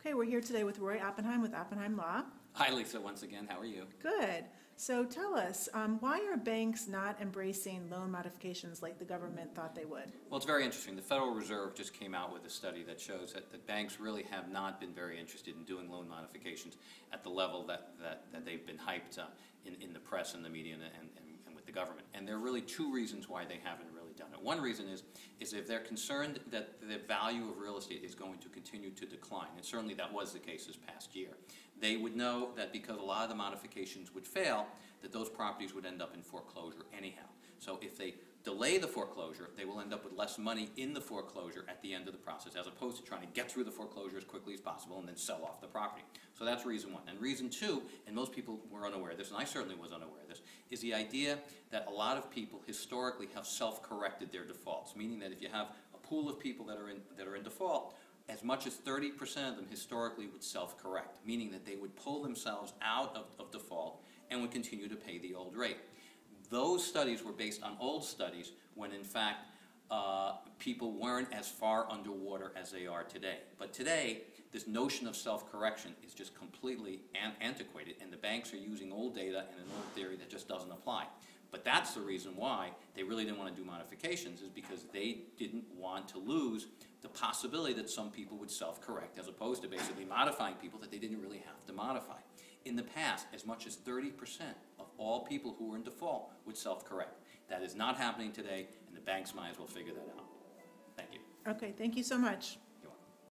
Okay, we're here today with Roy Oppenheim with Oppenheim Law. Hi, Lisa, once again. How are you? Good. So tell us, why are banks not embracing loan modifications like the government thought they would? Well, it's very interesting. The Federal Reserve just came out with a study that shows that the banks really have not been very interested in doing loan modifications at the level that they've been hyped in the press and the media and with the government. And there are really two reasons why they haven't really done it. One reason is if they're concerned that the value of real estate is going to continue to decline, and certainly that was the case this past year. They would know that because a lot of the modifications would fail, that those properties would end up in foreclosure anyhow. So if they delay the foreclosure, they will end up with less money in the foreclosure at the end of the process, as opposed to trying to get through the foreclosure as quickly as possible and then sell off the property. So that's reason one. And reason two, and most people were unaware of this, and I certainly was unaware of this, is the idea that a lot of people historically have self-corrected their defaults, meaning that if you have a pool of people that are in default, as much as 30% of them historically would self-correct, meaning that they would pull themselves out of default and would continue to pay the old rate. Those studies were based on old studies when, in fact, people weren't as far underwater as they are today. But today, this notion of self-correction is just completely antiquated, and the banks are using old data and an old theory that just doesn't apply. But that's the reason why they really didn't want to do modifications, is because they didn't want to lose the possibility that some people would self-correct, as opposed to basically modifying people that they didn't really have to modify. In the past, as much as 30% of all people who were in default would self-correct. That is not happening today, and the banks might as well figure that out. Thank you. Okay, thank you so much.